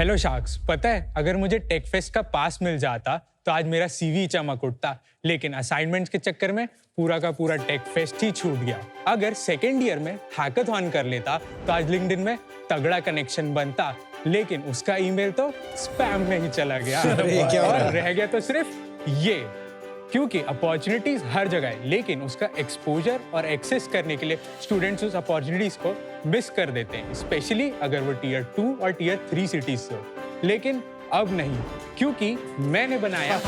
Hello sharks, पता है अगर मुझे टेक फेस्ट का पास मिल जाता तो आज मेरा सीवी चमक उठता, लेकिन असाइनमेंट्स के चक्कर में पूरा का पूरा टेक फेस्ट ही छूट गया। अगर सेकेंड ईयर में हैकाथॉन कर लेता तो आज लिंक्डइन में तगड़ा कनेक्शन बनता, लेकिन उसका ईमेल तो स्पैम में ही चला गया और रह गया तो सिर्फ ये। क्योंकि अपॉर्चुनिटीज हर जगह है, लेकिन उसका एक्सपोजर और एक्सेस करने के लिए स्टूडेंट्स उस अपॉर्चुनिटीज को मिस कर देते हैं, स्पेशली अगर वो टीयर 2 और टीयर 3 सिटीज से हो। लेकिन अब नहीं, क्योंकि मैंने बनाया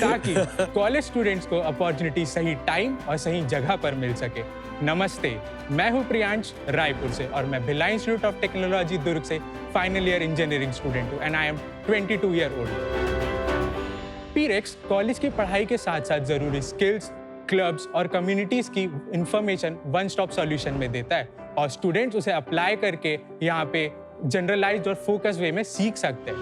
ताकि कॉलेज स्टूडेंट्स को अपॉर्चुनिटी सही टाइम और सही जगह पर मिल सके। नमस्ते, मैं हूं प्रियांश रायपुर से और मैं Bhilai Institute of Technology Durg से फाइनल ईयर इंजीनियरिंग स्टूडेंट हूं and I am 22 year old. पीरेक्स कॉलेज की पढ़ाई के साथ साथ जरूरी स्किल्स, क्लब्स और कम्युनिटीज की इंफॉर्मेशन वन स्टॉप सॉल्यूशन में देता है और स्टूडेंट्स उसे अप्लाई करके यहाँ पे जनरलाइज्ड और फोकस वे में सीख सकते हैं।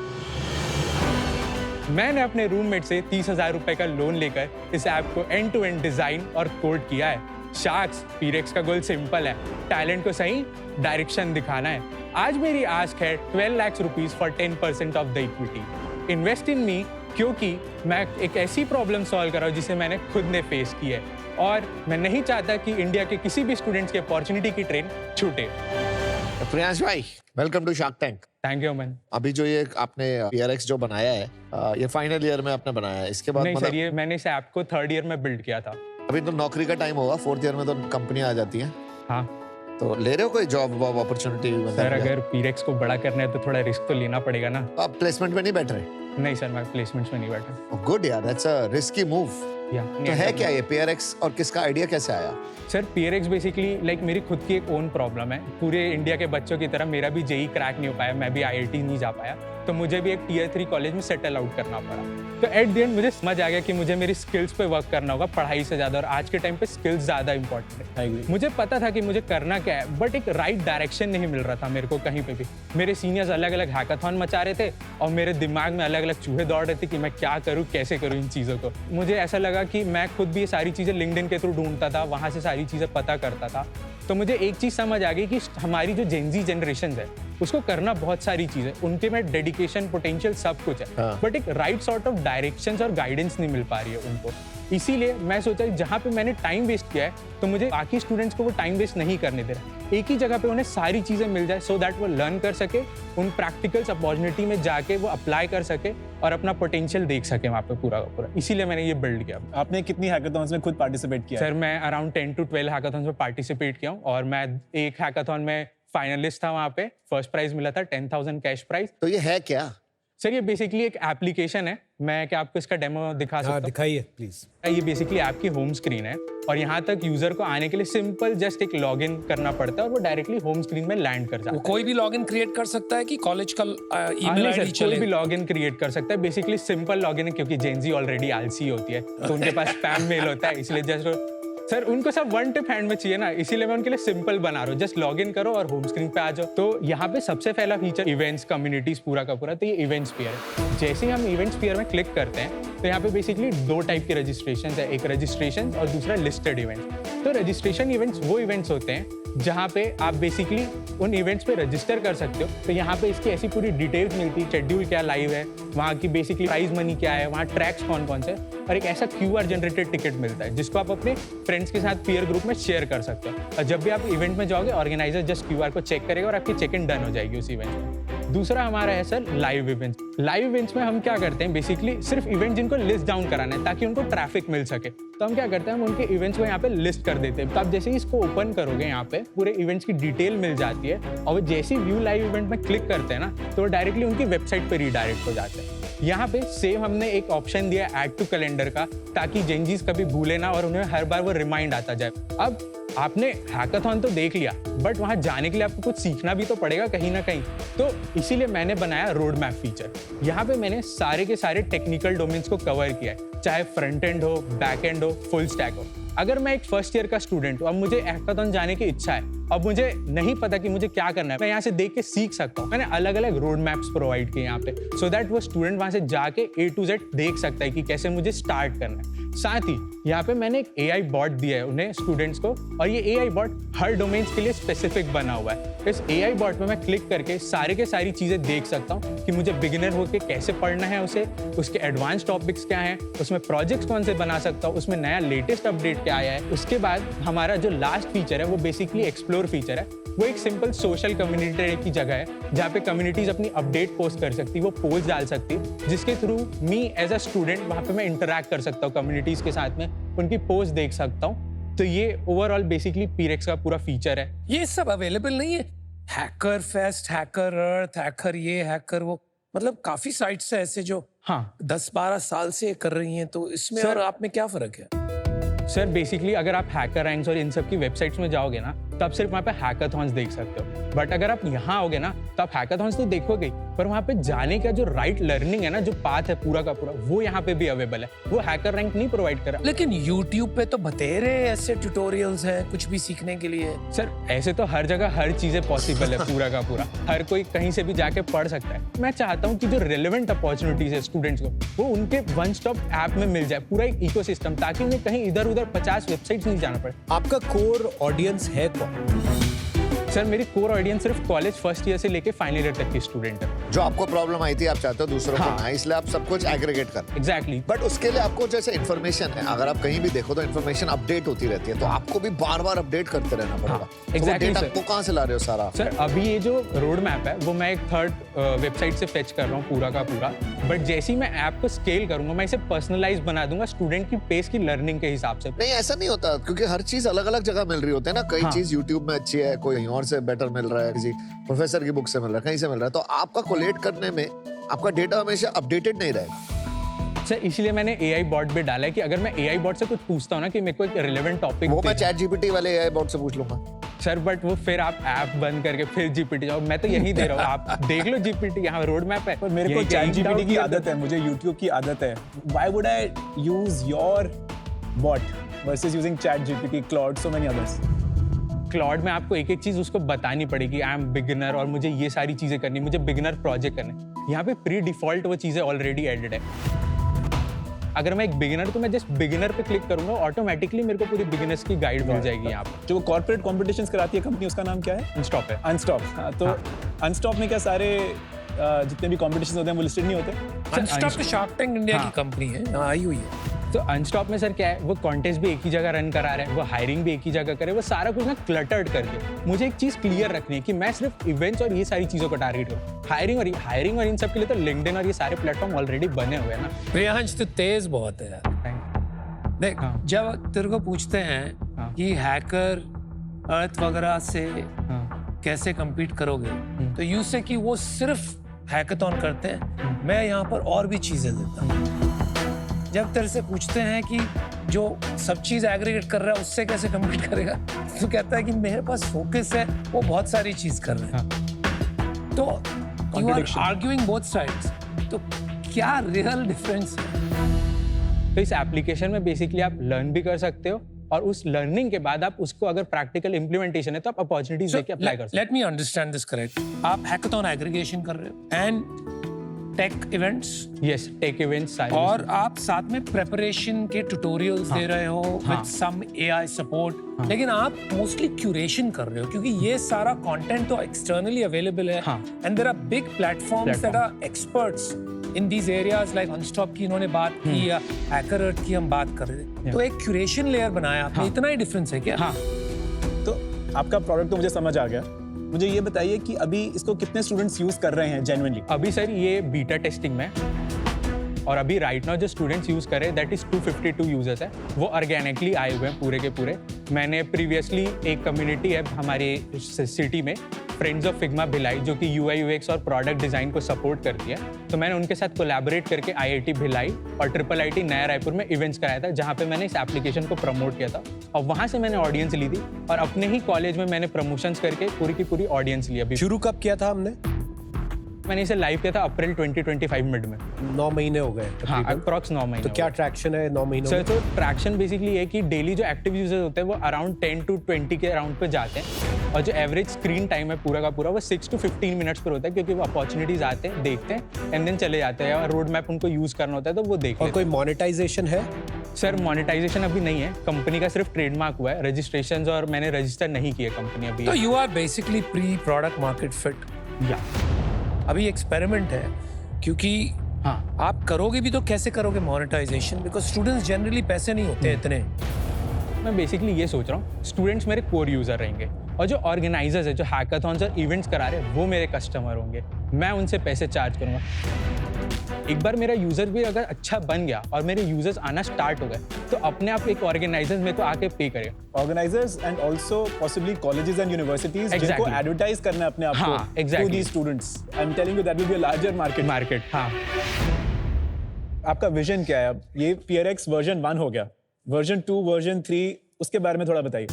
मैंने अपने रूममेट से 30,000 रुपए का लोन लेकर इस ऐप को एंड टू एंड डिजाइन और कोड किया है। शार्क्स, पीरेक्स का गोल सिंपल है, टैलेंट को सही डायरेक्शन दिखाना है। आज मेरी आस्क है 12 lakh rupees for 10% of the equity. Invest in me, क्योंकि मैं एक ऐसी प्रॉब्लम सॉल्व कर रहा हूँ जिसे मैंने खुद ने फेस की है और मैं नहीं चाहता कि इंडिया के किसी भी स्टूडेंट्स की अपॉर्चुनिटी की ट्रेन छूटे। प्रियांश भाई, welcome to Shark Tank. Thank you Aman. अभी जो ये आपने पीआरएक्स जो बनाया है, ये फाइनल ईयर में आपने बनाया है, इसके बाद नहीं सर, ये मैंने इस ऐप को 3rd ईयर में बिल्ड किया था। अभी तो नौकरी का टाइम होगा, 4th ईयर में तो कंपनियां आ जाती हैं। हाँ, तो ले रहे हो कोई जॉब अपॉर्चुनिटी? सर अगर पीरेक्स को बड़ा करना है तो थोड़ा रिस्क तो लेना पड़ेगा ना। आप प्लेसमेंट में नहीं बैठ रहे? नहीं सर, मैं प्लेसमेंट्स में नहीं बैठा। गुड यार, दैट्स अ रिस्की मूव। तो है क्या ये पीआरएक्स और किसका आइडिया कैसे आया? सर पीआरएक्स बेसिकली लाइक मेरी खुद की एक ओन प्रॉब्लम है। पूरे इंडिया के बच्चों की तरह मेरा भी जेई क्रैक नहीं हो पाया, मैं भी आईआईटी नहीं जा पाया, तो मुझे भी एक टीयर 3 कॉलेज में सेटल आउट करना पड़ा। तो एट द एंड मुझे समझ आ गया कि मुझे मेरी स्किल्स पे वर्क करना होगा पढ़ाई से ज़्यादा, और आज के टाइम पे स्किल्स ज़्यादा इंपॉर्टेंट है। मुझे पता था कि मुझे करना क्या है, बट एक राइट डायरेक्शन नहीं मिल रहा था मेरे को कहीं पे भी। मेरे सीनियर्स अलग अलग हैकाथॉन मचा रहे थे और मेरे दिमाग में अलग अलग चूहे दौड़ रहे थे कि मैं क्या करूँ, कैसे करूँ इन चीज़ों को। मुझे ऐसा लगा कि मैं खुद भी ये सारी चीज़ें लिंक्डइन के थ्रू ढूंढता था, वहाँ से सारी चीज़ें पता करता था। तो मुझे एक चीज़ समझ आ गई कि हमारी जो जेनजी जनरेशन है उसको करना बहुत सारी चीज़ें, उनके में डेडिकेशन, पोटेंशियल सब कुछ है, बट एक राइट सॉर्ट ऑफ डायरेक्शंस और गाइडेंस नहीं मिल पा रही है उनको। इसीलिए मैं सोचा जहाँ पे मैंने टाइम वेस्ट किया है तो मुझे बाकी स्टूडेंट्स को वो टाइम वेस्ट नहीं करने दे रहा। एक ही जगह पे उन्हें सारी चीज़ें मिल जाए सो दैट वो लर्न कर सके, उन प्रैक्टिकल्स अपॉर्चुनिटी में जाके वो अप्लाई कर सके और अपना पोटेंशियल देख सके वहाँ पे पूरा का पूरा। इसीलिए मैंने ये बिल्ड किया। आपने कितनी हैकाथॉन्स में खुद पार्टिसिपेट किया? सर मैं अराउंड 10 to 12 हैकाथॉन्स में पार्टिसिपेट किया हूँ और मैं एक हैकाथॉन में फाइनलिस्ट था, वहाँ पे फर्स्ट प्राइज मिला था 10,000 कैश प्राइज। तो ये है क्या? सर ये बेसिकली एक एप्लीकेशन है, मैं क्या आपको इसका डेमो दिखा सकता हूँ? दिखाइए प्लीज। ये बेसिकली ऐप की होम स्क्रीन है और यहाँ तक यूजर को आने के लिए सिंपल जस्ट एक लॉगिन करना पड़ता है और वो डायरेक्टली होम स्क्रीन में लैंड कर जाता है। कोई भी लॉगिन क्रिएट कर सकता है कि कॉलेज का ईमेल आईडी चले? कोई भी लॉगिन क्रिएट कर सकता है। बेसिकली सिंपल लॉगिन है, क्योंकि जेनजी ऑलरेडी आलसी होती है तो उनके पास स्पैम मेल होता है, इसलिए जस्ट सर उनको सब वन टिप हैंड में चाहिए ना, इसीलिए मैं उनके लिए सिंपल बना रहा हूँ। जस्ट लॉगिन करो और होम स्क्रीन पे आ जाओ। तो यहाँ पे सबसे पहला फीचर इवेंट्स, कम्युनिटीज पूरा का पूरा, तो ये इवेंट्स स्फीयर है। जैसे ही हम इवेंट्स स्फीयर में क्लिक करते हैं तो यहाँ पे बेसिकली 2 टाइप के रजिस्ट्रेशन है, एक रजिस्ट्रेशन और दूसरा लिस्टेड इवेंट। तो रजिस्ट्रेशन इवेंट्स वो इवेंट्स होते हैं जहाँ पे आप बेसिकली उन इवेंट्स पे रजिस्टर कर सकते हो। तो यहाँ पे इसकी ऐसी पूरी डिटेल्स मिलती है, शेड्यूल क्या लाइव है, वहाँ की बेसिकली प्राइज मनी क्या है, वहाँ ट्रैक्स कौन कौन से, और एक ऐसा QR जनरेटेड टिकट मिलता है जिसको आप अपने फ्रेंड्स के साथ पीयर ग्रुप में शेयर कर सकते हो। और जब भी आप इवेंट में जाओगे ऑर्गेनाइजर जस्ट QR को चेक करेगा और आपकी चेक इन डन हो जाएगी उस इवेंट में। दूसरा हमारा है sir live events. Live events में हम क्या करते हैं, बेसिकली सिर्फ इवेंट जिनको लिस्ट डाउन कराना है ताकि उनको ट्रैफिक मिल सके, तो हम क्या करते हैं, हम उनके इवेंट्स को यहाँ पे लिस्ट कर देते हैं। तो आप जैसे ही इसको ओपन करोगे यहाँ पे पूरे इवेंट्स की डिटेल मिल जाती है और वो जैसे ही व्यू लाइव इवेंट में क्लिक करते हैं ना तो वो डायरेक्टली उनकी वेबसाइट पर रीडायरेक्ट हो जाते हैं। यहाँ पे सेम हमने एक ऑप्शन दिया ऐड टू कैलेंडर का, ताकि जेनजीज कभी भूले ना और उन्हें हर बार वो रिमाइंड आता जाए। अब आपने हैकाथॉन तो देख लिया, बट वहाँ जाने के लिए आपको कुछ सीखना भी तो पड़ेगा कहीं ना कहीं, तो इसीलिए मैंने बनाया रोड मैप फीचर। यहाँ पे मैंने सारे के सारे टेक्निकल डोमेन्स को कवर किया है। चाहे फ्रंट एंड हो, बैक एंड हो, फुल स्टैक हो। अगर मैं एक फर्स्ट ईयर का स्टूडेंट हूँ, अब मुझे हैकाथॉन जाने की इच्छा है, अब मुझे नहीं पता कि मुझे क्या करना है, मैं यहाँ से देख के सीख सकता हूँ। मैंने अलग अलग रोड मैप्स प्रोवाइड किए यहाँ पे, सो दैट वो स्टूडेंट वहाँ से जाके A to Z देख सकता है कि कैसे मुझे स्टार्ट करना है। साथ ही यहाँ पे मैंने एक AI बॉट दिया है उन्हें स्टूडेंट्स को, और ये AI बॉट हर डोमेन्स के लिए स्पेसिफिक बना हुआ है। इस AI बॉट में मैं क्लिक करके सारे के सारी चीज़ें देख सकता हूँ कि मुझे बिगिनर होके कैसे पढ़ना है उसे, उसके एडवांस टॉपिक्स क्या हैं, उसमें प्रोजेक्ट्स कौन से बना सकता हूँ, उसमें नया लेटेस्ट अपडेट क्या आया है। उसके बाद हमारा जो लास्ट फीचर है वो बेसिकली एक्सप्लोर फीचर है। वो एक सिंपल सोशल कम्युनिटी की जगह है जहाँ पे कम्युनिटीज अपनी अपडेट पोस्ट कर सकती है, वो पोस्ट डाल सकती है, जिसके through me as a student वहाँ पे मैं इंटरैक्ट कर सकता हूँ कम्युनिटीज के साथ में, उनकी पोस्ट देख सकता हूँ। तो ये ओवरऑल बेसिकली पीरेक्स का पूरा फीचर है। ये सब अवेलेबल नहीं है? हैकर फेस्ट, हैकर अर्थ, हैकर ये, हैकर वो, मतलब काफी साइट्स है ऐसे जो हाँ 10-12 साल से कर रही हैं, तो इसमें सर, और आप में क्या फर्क है? सर बेसिकली अगर आप हैकर रैंक्स और इन सब की वेबसाइट्स में जाओगे ना, तब सिर्फ वहाँ पे हैकाथॉन्स देख सकते हो। बट अगर आप यहाँ आओगे ना, तो आप हैकाथॉन्स तो देखोगे, पर वहाँ पे जाने का जो राइट लर्निंग है ना, जो पाथ है पूरा का पूरा, वो यहाँ पे भी अवेलेबल है। वो हैकर रैंक नहीं प्रोवाइड कर रहा। लेकिन YouTube पे तो बतेरे ऐसे ट्यूटोरियल्स हैं कुछ भी सीखने के लिए। सर ऐसे तो हर जगह हर चीजें पॉसिबल है पूरा का पूरा, हर कोई कहीं से भी जाके पढ़ सकता है। मैं चाहता हूँ कि जो रिलेवेंट अपॉर्चुनिटीज है स्टूडेंट्स को, वो उनके वन स्टॉप ऐप में मिल जाए, पूरा एक इकोसिस्टम, ताकि उन्हें कहीं इधर उधर 50 वेबसाइट्स नहीं जाना पड़े। आपका कोर ऑडियंस है कौन? सर मेरी कोर ऑडियंस सिर्फ कॉलेज फर्स्ट ईयर से लेके फाइनल ईयर तक की स्टूडेंट है। जो आपको प्रॉब्लम आई थी, आप चाहते हो दूसरों को ना, इसलिए आप सब कुछ एग्रीगेट कर। एग्जैक्टली। बट उसके लिए आपको जैसे इन्फॉर्मेशन है, अगर आप कहीं भी देखो तो इन्फॉर्मेशन अपडेट होती रहती है, तो आपको भी बार बार अपडेट करते रहना पड़ेगा। exactly, data sir. आपको कहाँ से ला रहे हो सारा? सर अभी ये जो रोड मैप है वो मैं एक थर्ड वेबसाइट से फेच कर रहा हूँ पूरा का पूरा, बट जैसे ही मैं ऐप को स्केल करूंगा, मैं इसे पर्सनलाइज बना दूंगा स्टूडेंट की पेस की लर्निंग के हिसाब से। नहीं, ऐसा नहीं होता, क्योंकि हर चीज अलग अलग जगह मिल रही होती है ना। कई चीज YouTube में अच्छी है, कोई और से बेटर मिल रहा है, किसी प्रोफेसर की बुक से मिल रहा है, कहीं से मिल रहा है, तो आपका कोलेट करने में आपका डेटा हमेशा अपडेटेड नहीं रहेगा। सर इसीलिए मैंने AI बॉट भी डाला है कि अगर मैं AI बॉट से कुछ पूछता हूँ ना कि मेरे को एक रिलेवेंट टॉपिक, वो मैं ChatGPT वाले AI बॉट से पूछ लूंगा। सर बट वो फिर आप ऐप बंद करके फिर GPT जाओ, मैं तो यही दे रहा हूँ, आप देख लो GPT, यहाँ रोड मैप है। पर मेरे को ChatGPT की आदत है, मुझे YouTube की आदत है। Why would I use your bot versus using ChatGPT, Claude, so many others? Cloud में आपको एक एक चीज उसको बतानी पड़ेगी, आई एम बिगिनर और मुझे ये सारी चीजें करनी, मुझे बिगिनर प्रोजेक्ट करने। यहाँ पे प्री डिफॉल्ट वो चीजें ऑलरेडी एडेड है। अगर मैं एक बिगिनर, तो मैं जस्ट बिगिनर पे क्लिक करूंगा, ऑटोमेटिकली मेरे को पूरी बिगिनर्स की गाइड मिल जाएगी यहाँ पे। जो कॉर्पोरेट कॉम्पिटिशंस कराती है कंपनी, उसका नाम क्या है? अनस्टॉप है। अनस्टॉप। तो अनस्टॉप में क्या सारे जितने भी कॉम्पिटिशंस होते हैं वो लिस्टेड नहीं होते? अनस्टॉप तो शार्क टैंक इंडिया की कंपनी है, यहाँ आई हुई है। तो अनस्टॉप में सर क्या है, वो कॉन्टेस्ट भी एक ही जगह रन करा रहे हैं, वो हायरिंग भी एक ही जगह करे, वो सारा कुछ ना क्लटर्ड करके। मुझे एक चीज क्लियर रखनी है कि मैं सिर्फ इवेंट्स और ये सारी चीजों को टारगेट करूँ। हायरिंग और इन सब के लिए तो लिंक्डइन और ये सारे प्लेटफॉर्म ऑलरेडी बने हुए हैं ना। प्रियांश तो तेज बहुत है यार। देख, जब तेरे को पूछते हैं कि हैकर अर्थ वगैरह से कैसे compete करोगे, तो यू से कि वो सिर्फ हैकाथॉन करते हैं, मैं यहाँ पर और भी चीजें देता हूँ। जब तेरे से पूछते हैं कि जो सब चीज एग्रीगेट कर रहा है उससे कैसे कम्पीट करेगा, तो कहता है कि मेरे पास फोकस है, वो बहुत सारी चीज कर रहे हैं। तो you are arguing both sides, तो क्या रियल डिफरेंस है? तो इस एप्लीकेशन में बेसिकली आप लर्न भी कर सकते हो, और उस लर्निंग के बाद आप उसको अगर प्रैक्टिकल इंप्लीमेंटेशन है तो आप अपॉर्चुनिटीज देके अप्लाई कर सकते हो। Let me understand this correct, आप हैकाथॉन एग्रीगेशन कर रहे हो and tech events, yes tech events, और आप साथ में प्रेपरेशन के ट्यूटोरियल्स दे रहे हो विद सम AI सपोर्ट, लेकिन आप मोस्टली क्यूरेशन कर रहे हो, क्योंकि ये सारा कंटेंट तो एक्सटर्नली अवेलेबल है, and there are big platforms that are experts in these areas, like Unstop की इन्होंने बात की या हैकर अर्थ की हम बात कर रहे थे। तो एक क्यूरेशन लेयर बनाया आपने, इतना ही डिफरेंस है क्या? तो आपका प्रोडक्ट तो मुझे समझ आ गया। मुझे ये बताइए कि अभी इसको कितने स्टूडेंट्स यूज कर रहे हैं जेन्युइनली? अभी सर ये बीटा टेस्टिंग में, और अभी राइट नाउ जो स्टूडेंट्स यूज कर रहे हैं दैट इज 252 यूजर्स है, वो ऑर्गेनिकली आए हुए हैं पूरे के पूरे। मैंने प्रीवियसली एक कम्युनिटी है हमारे सिटी में, फ्रेंड्स ऑफ फिग्मा भिलाई, जो कि UI UX और प्रोडक्ट डिजाइन को सपोर्ट करती है, तो मैंने उनके साथ कोलैबोरेट करके IIT भिलाई और IIIT नया रायपुर में इवेंट्स कराया था, जहाँ पे मैंने इस एप्लीकेशन को प्रमोट किया था, और वहाँ से मैंने ऑडियंस ली थी, और अपने ही कॉलेज में मैंने प्रमोशंस करके पूरी की पूरी ऑडियंस ली। अभी शुरू कब किया था हमने? मैंने इसे लाइव किया था अप्रैल 2025 मिड में। 9 महीने हो गए हाँ, तकरीबन। अप्रॉक्स 9 महीने। तो क्या ट्रैक्शन है 9 महीनों सर में? तो ट्रैक्शन बेसिकली है कि डेली जो एक्टिव यूजर्स होते हैं वो अराउंड 10 to 20 के अराउंड पे जाते हैं, और जो एवरेज स्क्रीन टाइम है पूरा का पूरा वो 6 to 15 मिनट्स पर होता है, क्योंकि वो अपॉर्चुनिटीज आते हैं, देखते हैं एंड देन चले जाते हैं, और रोड मैप उनको यूज करना होता है तो वो देख और लेते कोई मोनेटाइजेशन है? हैं। सर मोनेटाइजेशन अभी नहीं है, कंपनी का सिर्फ ट्रेडमार्क हुआ है, रजिस्ट्रेशन और मैंने रजिस्टर नहीं किया कंपनी अभी। तो you are basically pre product market fit. या अभी एक्सपेरिमेंट है, क्योंकि हाँ, आप करोगे भी तो कैसे करोगे मोनेटाइजेशन, बिकॉज स्टूडेंट्स जनरली पैसे नहीं होते इतने। मैं बेसिकली ये सोच रहा हूँ स्टूडेंट्स मेरे कोर यूजर रहेंगे, और जो ऑर्गेनाइजर्स है जो हैकाथॉन्स और इवेंट्स करा रहे हैं वो मेरे कस्टमर होंगे, मैं उनसे पैसे चार्ज करूंगा। एक बार मेरा यूजर भी अगर अच्छा बन गया और मेरे यूजर्स आना स्टार्ट हो गए तो अपने आप एक ऑर्गेनाइजर मेरे को आके पे करेगा। Organizers and also possibly colleges and universities जिनको Exactly. advertise करना है अपने आप हाँ, को exactly. to these students. I'm telling you that will be a larger market. Market, हाँ। आपका विजन क्या है अब? ये PRX वर्जन 1 हो गया, वर्जन 2, वर्जन 3, उसके बारे में थोड़ा बताइए।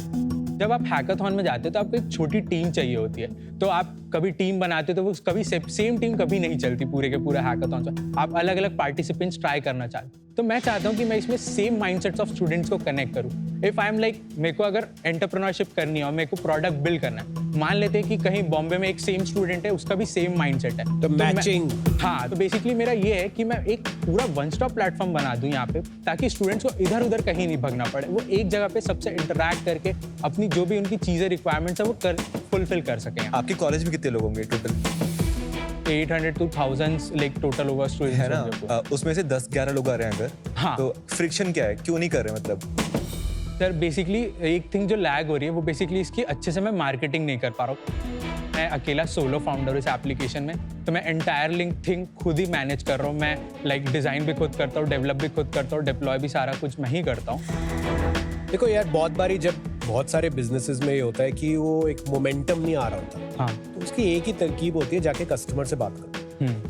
जब आप हैकाथॉन में जाते हो तो आपको एक छोटी टीम चाहिए होती है, तो आप कभी टीम बनाते हो तो वो कभी सेम टीम कभी नहीं चलती पूरे के पूरे हैकाथॉन में, आप अलग अलग पार्टिसिपेंट्स ट्राई करना चाहते हो। तो मैं चाहता हूँ कि मैं इसमें सेम माइंडसेट्स ऑफ स्टूडेंट्स को कनेक्ट करूँ। इफ आई एम लाइक, मेरे को अगर एंटरप्रेन्योरशिप करनी है और मेरे को प्रोडक्ट बिल्ड करना है, मान लेते हैं कि कहीं बॉम्बे में एक सेम स्टूडेंट है, उसका भी सेम माइंडसेट है, तो मैं- मैचिंग। हाँ, तो बेसिकली मेरा ये है कि मैं एक पूरा वन स्टॉप प्लेटफॉर्म बना दूं यहाँ पे, ताकि स्टूडेंट्स को इधर उधर कहीं नहीं भगना पड़े, वो एक जगह पे सबसे इंटरैक्ट करके अपनी जो भी उनकी चीजें रिक्वायरमेंट्स है वो फुलफिल कर सकें। आपके कॉलेज में कितने लोग होंगे total? 800 to 1000 like total over है ना? स्टूडेंट्स। उसमें से 10-11 लोग आ रहे हैं अगर, हाँ। तो फ्रिक्शन क्या है, क्यों नहीं कर रहे मतलब? सर बेसिकली एक थिंग जो लैग हो रही है वो बेसिकली इसकी अच्छे से मैं मार्केटिंग नहीं कर पा रहा हूँ। मैं अकेला सोलो फाउंडर हूँ इस एप्लीकेशन में, तो मैं एंटायर लिंक थिंग खुद ही मैनेज कर रहा हूँ। मैं लाइक डिज़ाइन भी खुद करता हूँ, डेवलप भी खुद करता हूँ, डिप्लॉय भी सारा कुछ मैं ही करता हूँ। देखो यार, बहुत बारी जब बहुत सारे बिजनेसेस में ये होता है कि वो एक मोमेंटम नहीं आ रहा होता, हाँ। तो उसकी एक ही तरकीब होती है, जाके कस्टमर से बात करो।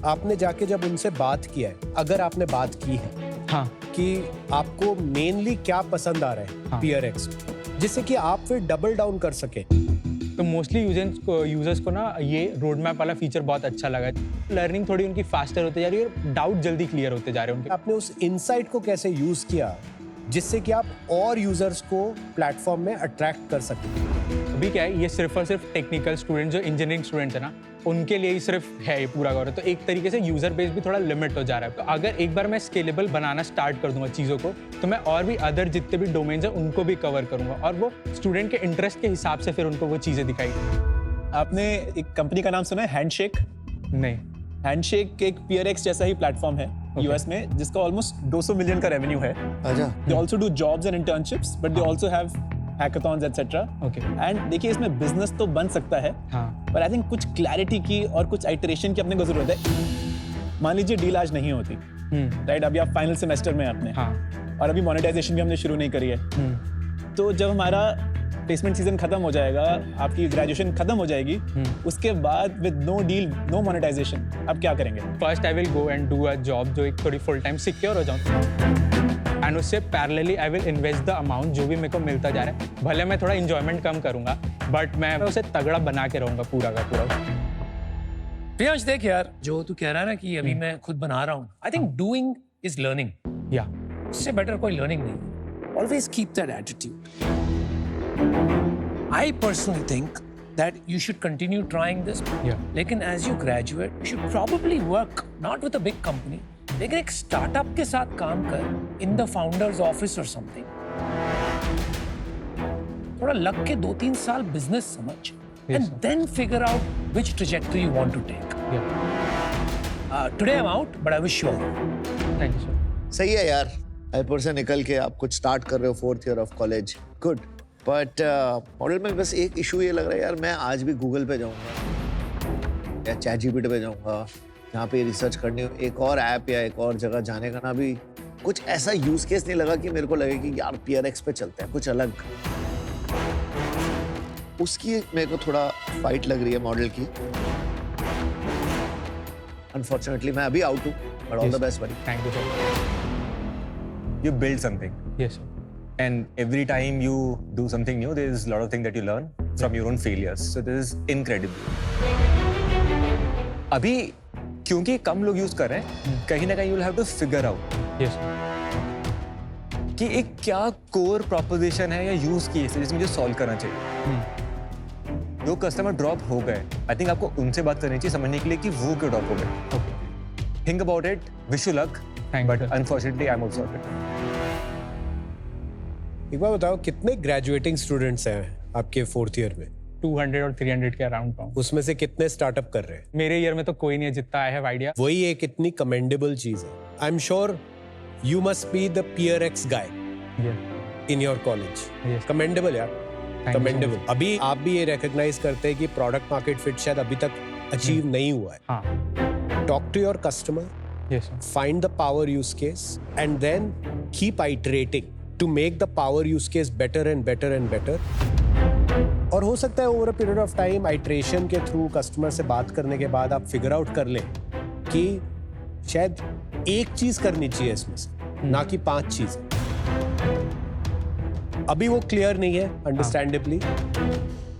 आपने जाके जब उनसे बात किया है, अगर आपने बात की है हाँ, कि आपको मेनली क्या पसंद आ रहा है हाँ। PRX, जिससे कि आप फिर डबल डाउन कर सके। तो मोस्टली यूजर्स को ना ये रोड मैप वाला फीचर बहुत अच्छा लगा है। लर्निंग थोड़ी उनकी फास्टर होते जा रही है और डाउट जल्दी क्लियर होते जा रहे हैं उनके। आपने उस इनसाइट को कैसे यूज किया जिससे कि आप और यूजर्स को प्लेटफॉर्म में अट्रैक्ट कर सकें? अभी क्या है, ये सिर्फ और सिर्फ टेक्निकल स्टूडेंट जो इंजीनियरिंग स्टूडेंट्स है ना, उनके लिए ही सिर्फ है ये पूरा कवर। तो एक तरीके से यूजर बेस भी थोड़ा लिमिट हो जा रहा है। तो अगर एक बार मैं स्केलेबल बनाना स्टार्ट कर दूंगा चीज़ों को, तो मैं और भी अदर जितने भी डोमेन्स हैं उनको भी कवर करूंगा, और वो स्टूडेंट के इंटरेस्ट के हिसाब से फिर उनको वो चीज़ें दिखाई। आपने एक कंपनी का नाम सुना है, हैंडशेक? नहीं। हैंडशेक एक PRX जैसा ही प्लेटफॉर्म है US में, जिसका ऑलमोस्ट 200 मिलियन का रेवेन्यू है। आजा। They also do jobs and internships, but they also have hackathons etc. Okay. And देखिए इसमें बिजनेस तो बन सकता है, हाँ। पर आई थिंक कुछ क्लैरिटी की और कुछ आइटरेशन की अपने को जरूरत है। मान लीजिए डील आज नहीं होती, राइट? अभी आप फाइनल सेमेस्टर में हैं अपने, हाँ। और अभी मोनेटाइजेशन भी हमने शुरू नहीं करी है। तो जब हमारा प्लेसमेंट सीजन खत्म हो जाएगा, आपकी ग्रेजुएशन खत्म हो जाएगी, उसके बाद with no deal, no monetization, अब क्या करेंगे? First I will go and do a job जो एक थोड़ी फुल टाइम सिक्योर हो जाऊँ, एंड उससे parallelly I will invest the amount जो भी मेरे को मिलता जा रहा है। भले मैं थोड़ा इंजॉयमेंट कम करूंगा, बट मैं उसे तगड़ा बना के रहूंगा पूरा का पूरा। प्रियांश देख यार, जो तू कह रहा है ना कि अभी मैं खुद बना रहा हूँ, I think doing is learning. या इससे बेटर कोई लर्निंग नहीं। Always keep that attitude. I personally think that you should continue trying this. Yeah. लेकिन as you graduate, you should probably work not with a big company, लेकिन एक startup के साथ काम कर in the founder's office or something. थोड़ा लग के 2-3 साल business समझ, and then figure out which trajectory you want to take. Today I'm out, but I wish you all. Thank you sir. सही है यार, एयरपोर्ट से निकल के आप कुछ स्टार्ट कर रहे हो, 4th year of college, good. But model में बस एक इशू ये लग रहा है यार, मैं आज भी गूगल पे जाऊंगा या ChatGPT पे जाऊंगा, जहाँ पे रिसर्च करनी हो, एक और ऐप या एक और जगह जाने का ना भी कुछ ऐसा यूज केस नहीं लगा कि मेरे को लगे कि यार PRX पे चलते हैं, कुछ अलग। उसकी मेरे को थोड़ा फाइट लग रही है मॉडल की। अनफॉर्चुनेटली मैं अभी आउट हूँ, but all the best buddy। Thank you sir. You build something, yes sir. and every time you do something new, there is a lot of things that you learn from your own failures. So this is incredible. अभी क्योंकि कम लोग use कर रहे हैं, कहीं ना कहीं you will have to figure out yes कि एक क्या कोर प्रोपोजिशन है या यूज केस है जिसमें मुझे सॉल्व करना चाहिए। जो कस्टमर ड्रॉप हो गए, आई थिंक आपको उनसे बात करनी चाहिए समझने के लिए कि वो क्यों ड्रॉप हो गए। Think about it, wish you luck, Thank but you. Unfortunately I am also एक बार बताओ, कितने ग्रेजुएटिंग स्टूडेंट्स हैं आपके 4th ईयर में? 200 और 300 के अराउंड पाऊँ। उसमें से कितने स्टार्टअप कर रहे हैं? मेरे ईयर में तो कोई नहीं है जितना आई हैव आइडिया। वही एक इतनी कमेंडेबल चीज है। आई am sure you must be the peer x guy in your college. Yes. Commendable यार, you so कमेंडेबल। much. अभी आप भी ये रिकॉग्नाइज करते हैं कि प्रोडक्ट मार्केट फिट शायद अभी तक अचीव नहीं हुआ है। हाँ talk to your customer, yes find the power use case, and then keep iterating to make the power use case better and better and better. और हो सकता है over a period of time iteration के through customer से बात करने के बाद आप फिगर आउट कर लें कि शायद एक चीज करनी चाहिए इसमें से, ना कि 5 चीजें। अभी वो क्लियर नहीं है अंडरस्टैंडेबली,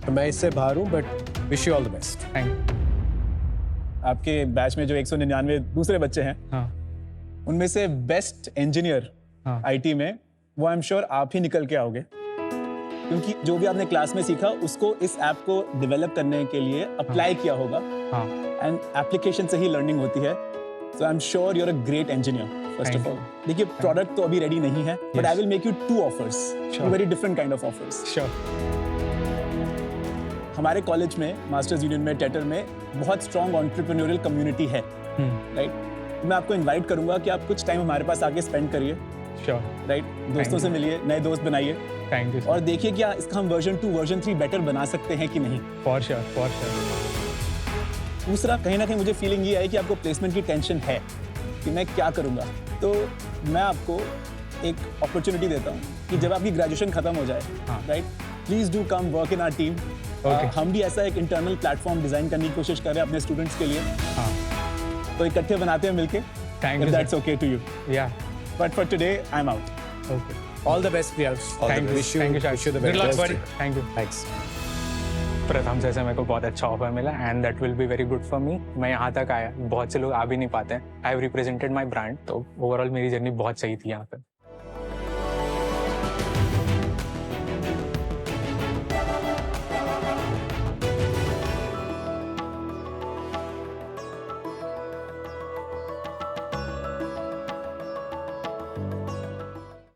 तो मैं इससे बाहर हूं, but wish you all the best. Thank you. आपके बैच में जो 199 दूसरे बच्चे हैं, हाँ उनमें से बेस्ट इंजीनियर हाँ। आईटी में वो आई एम श्योर आप ही निकल के आओगे, क्योंकि जो भी आपने क्लास में सीखा उसको इस ऐप को डेवलप करने के लिए अप्लाई किया होगा, हाँ एंड एप्लीकेशन से ही लर्निंग होती है। So I am sure you are a great engineer first Thank of all. देखिए, प्रोडक्ट तो अभी रेडी नहीं है, but I will make you 2 offers, Sure. Very different kind of offers. Sure. हमारे college में, मास्टर्स यूनियन में, Tetr में बहुत स्ट्रॉन्ग एंटरप्रेन्योरियल कम्युनिटी है, राइट। मैं आपको इनवाइट करूंगा कि आप कुछ टाइम हमारे पास आके स्पेंड करिए, श्योर। राइट। दोस्तों से मिलिए, नए दोस्त बनाइए, थैंक यू और देखिए क्या इसका हम वर्जन 2 वर्जन 3 बेटर बना सकते हैं कि नहीं। For sure for sure. दूसरा, कहीं ना कहीं मुझे फीलिंग ये है कि आपको प्लेसमेंट की टेंशन है कि मैं क्या करूंगा, तो मैं आपको एक अपॉर्चुनिटी देता हूँ कि जब आपकी ग्रेजुएशन खत्म हो जाए, हाँ। Right, please do come work in our team. Okay. हम भी ऐसा एक इंटरनल प्लेटफॉर्म डिजाइन करने की कोशिश कर रहे हैं अपने स्टूडेंट्स के लिए, हाँ तो इकट्ठे बनाते हैं मिलके। Thank you. That's okay to you, yeah but for today I am out. Okay all the best Priyansh. Thank you wish you thank you the good luck best. For thank you. Thanks. Pratham से मेरे को बहुत अच्छा offer मिला and that will be very good for me. मैं यहाँ तक आया, बहुत से लोग आ भी नहीं पाते हैं। I have represented my brand, तो ओवरऑल मेरी जर्नी बहुत सही थी यहाँ पे।